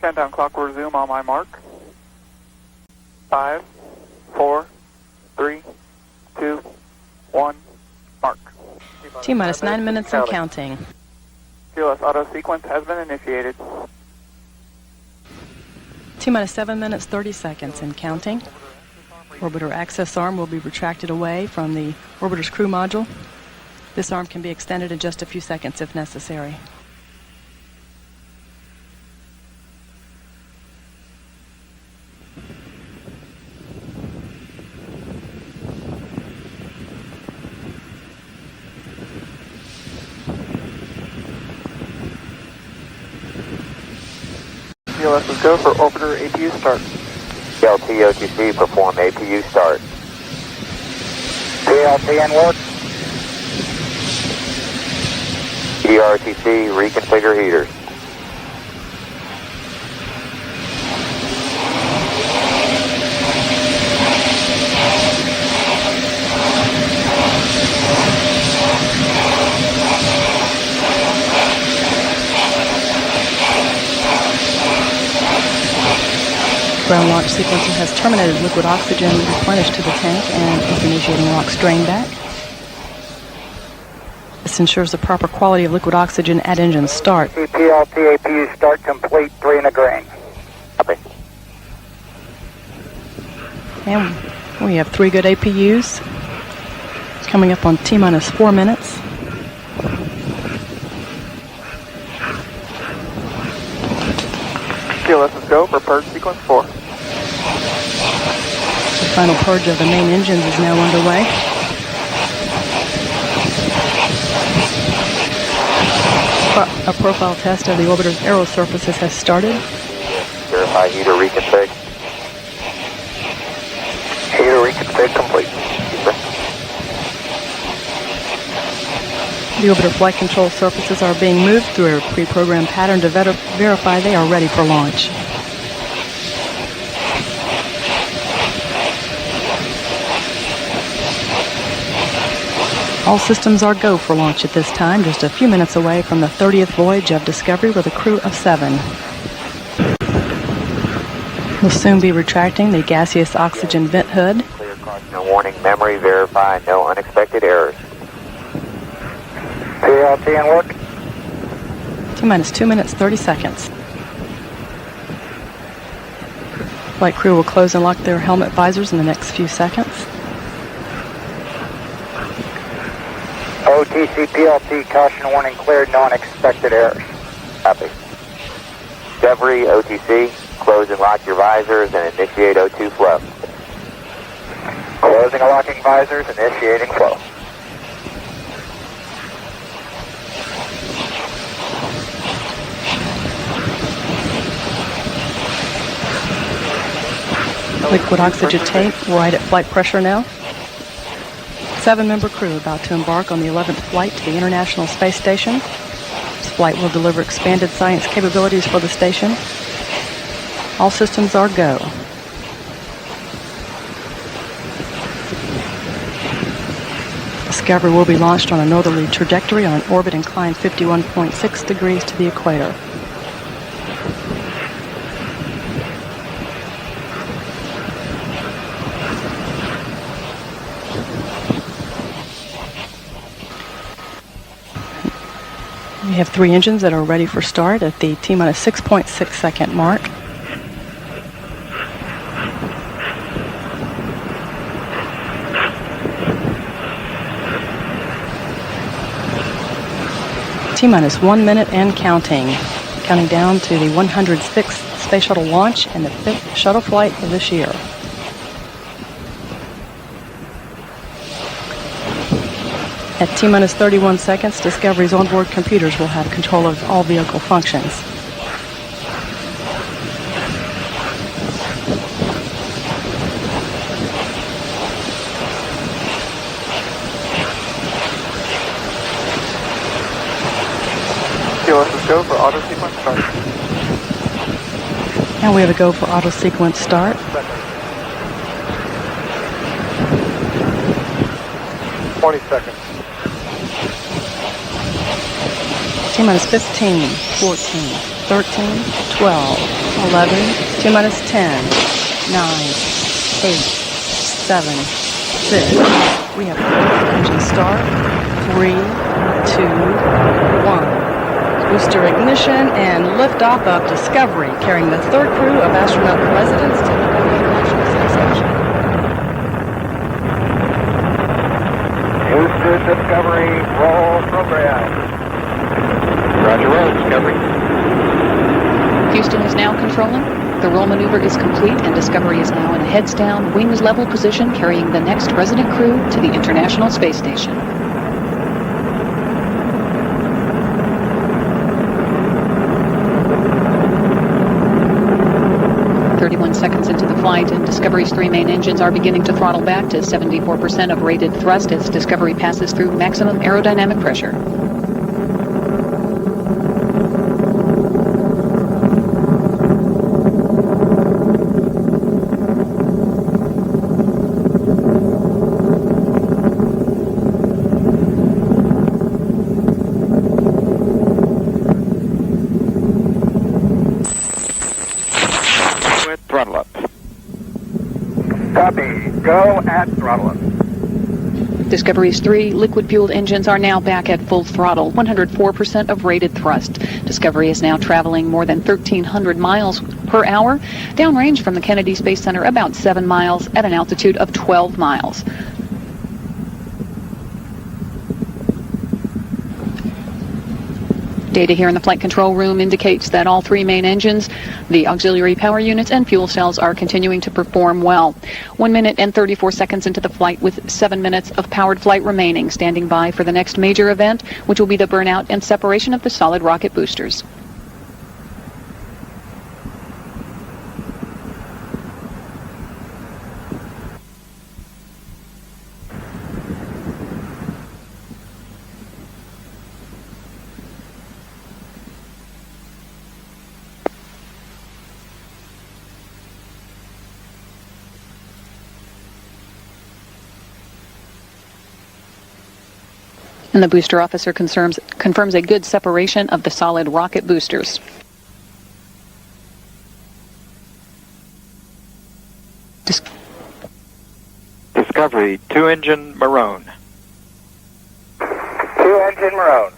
Countdown clock will resume on my mark. 5, 4, 3, 2, 1, mark. T-minus 9 minutes and counting. TLS auto sequence has been initiated. T-minus 7 minutes 30 seconds and counting. Orbiter access arm will be retracted away from the orbiter's crew module. This arm can be extended in just a few seconds if necessary. TLS is go for orbiter APU start. PLT OTC perform APU start. PLT in work. EDRTC reconfigure heaters. Ground launch sequencer has terminated liquid oxygen replenished to the tank and is initiating LOX drain back. This ensures the proper quality of liquid oxygen at engine start. PLT APU start complete, 3 in a grain. Copy. And we have 3 good APUs. Coming up on T-minus 4 minutes. TLS is go for purge sequence 4. The final purge of the main engines is now underway. A profile test of the orbiter's aero surfaces has started. Verify heater reconfig. Heater reconfig complete. The orbiter flight control surfaces are being moved through a pre-programmed pattern to verify they are ready for launch. All systems are go for launch at this time, just a few minutes away from the 30th voyage of Discovery with a crew of 7. We'll soon be retracting the gaseous oxygen vent hood. Clear caution and warning memory, verify no unexpected errors. PLT in work. T-minus 2 minutes 30 seconds. Flight crew will close and lock their helmet visors in the next few seconds. OTC PLT caution warning cleared, no unexpected errors. Copy. Discovery OTC, close and lock your visors and initiate O2 flow. Closing and locking visors, initiating flow. Liquid oxygen tank right at flight pressure now. 7-member crew about to embark on the 11th flight to the International Space Station. This flight will deliver expanded science capabilities for the station. All systems are go. Discovery will be launched on a northerly trajectory on an orbit inclined 51.6 degrees to the equator. We have 3 engines that are ready for start at the T-minus 6.6 second mark. T-minus 1 minute and counting. Counting down to the 106th Space Shuttle launch and the 5th shuttle flight of this year. At T-minus 31 seconds, Discovery's onboard computers will have control of all vehicle functions. TLS is go for auto sequence start. And we have a go for auto sequence start. Seconds. T-minus 15, 14, 13, 12, 11, T minus 10, 9, 8, 7, 6. We have engine start. 3, 2, 1. Booster ignition and liftoff of Discovery, carrying the third crew of astronaut residents to the International Space Station. Houston Discovery, roll program. Roger, roll, Discovery. Houston is now controlling. The roll maneuver is complete, and Discovery is now in a heads-down, wings-level position, carrying the next resident crew to the International Space Station. Seconds into the flight, and Discovery's three main engines are beginning to throttle back to 74% of rated thrust as Discovery passes through maximum aerodynamic pressure. Throttle up. Copy. Go at throttle up. Discovery's three liquid-fueled engines are now back at full throttle, 104% of rated thrust. Discovery is now traveling more than 1,300 miles per hour, downrange from the Kennedy Space Center about 7 miles at an altitude of 12 miles. Data here in the flight control room indicates that all three main engines, the auxiliary power units, and fuel cells are continuing to perform well. 1 minute and 34 seconds into the flight with 7 minutes of powered flight remaining, standing by for the next major event, which will be the burnout and separation of the solid rocket boosters. And the booster officer confirms a good separation of the solid rocket boosters. Discovery, 2-engine Maroon. 2-engine Maroon.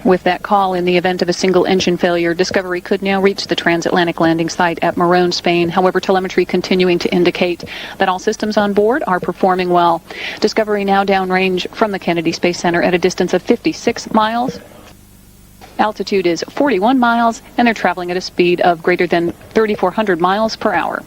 With that call, in the event of a single engine failure, Discovery could now reach the transatlantic landing site at Maroon, Spain. However, telemetry continuing to indicate that all systems on board are performing well. Discovery now downrange from the Kennedy Space Center at a distance of 56 miles. Altitude is 41 miles, and they're traveling at a speed of greater than 3,400 miles per hour.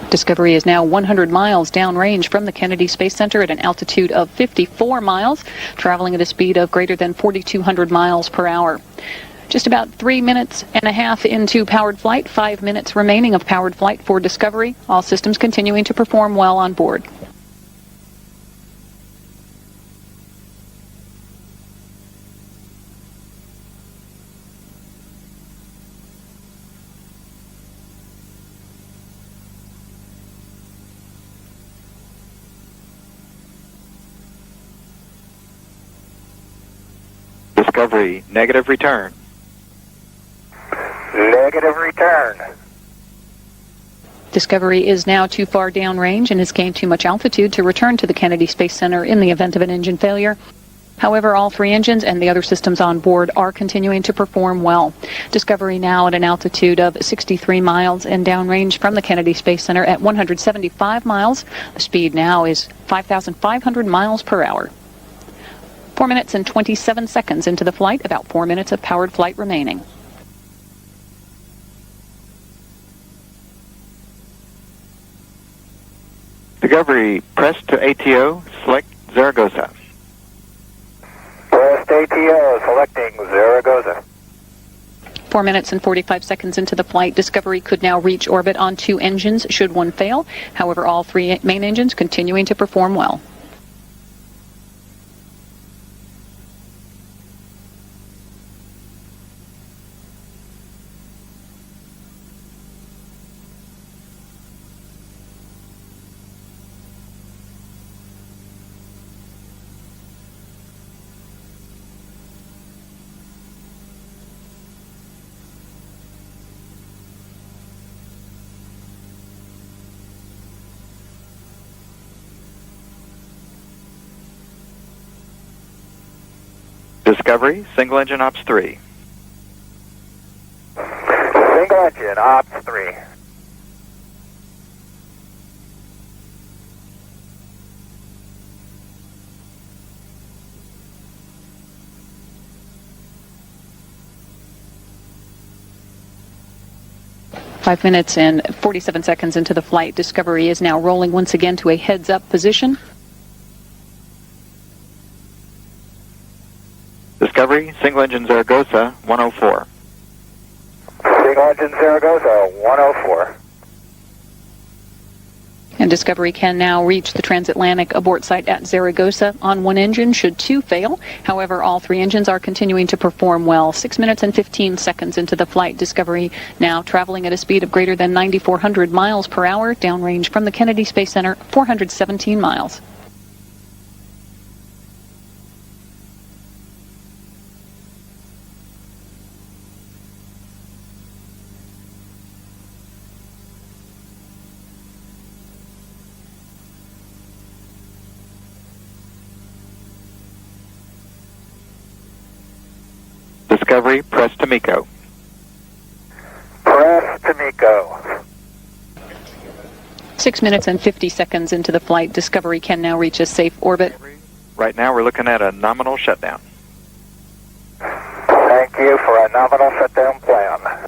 Discovery is now 100 miles downrange from the Kennedy Space Center at an altitude of 54 miles, traveling at a speed of greater than 4,200 miles per hour. Just about 3 minutes and a half into powered flight, 5 minutes remaining of powered flight for Discovery. All systems continuing to perform well on board. Discovery, negative return. Negative return. Discovery is now too far downrange and has gained too much altitude to return to the Kennedy Space Center in the event of an engine failure. However, all three engines and the other systems on board are continuing to perform well. Discovery now at an altitude of 63 miles and downrange from the Kennedy Space Center at 175 miles. The speed now is 5,500 miles per hour. 4 minutes and 27 seconds into the flight, about 4 minutes of powered flight remaining. Discovery, press to ATO, select Zaragoza. Pressed ATO, selecting Zaragoza. 4 minutes and 45 seconds into the flight, Discovery could now reach orbit on 2 engines should one fail. However, all 3 main engines continuing to perform well. Discovery, single engine ops 3. Single engine, ops 3. Five minutes and 47 seconds into the flight, Discovery is now rolling once again to a heads-up position. Discovery, single engine Zaragoza, 104. Single engine Zaragoza, 104. And Discovery can now reach the transatlantic abort site at Zaragoza on 1 engine should 2 fail. However, all 3 engines are continuing to perform well. 6 minutes and 15 seconds into the flight, Discovery now traveling at a speed of greater than 9,400 miles per hour, downrange from the Kennedy Space Center, 417 miles. Discovery, press to MECO. Press to MECO. 6 minutes and 50 seconds into the flight, Discovery can now reach a safe orbit. Right now we're looking at a nominal shutdown. Thank you for a nominal shutdown plan.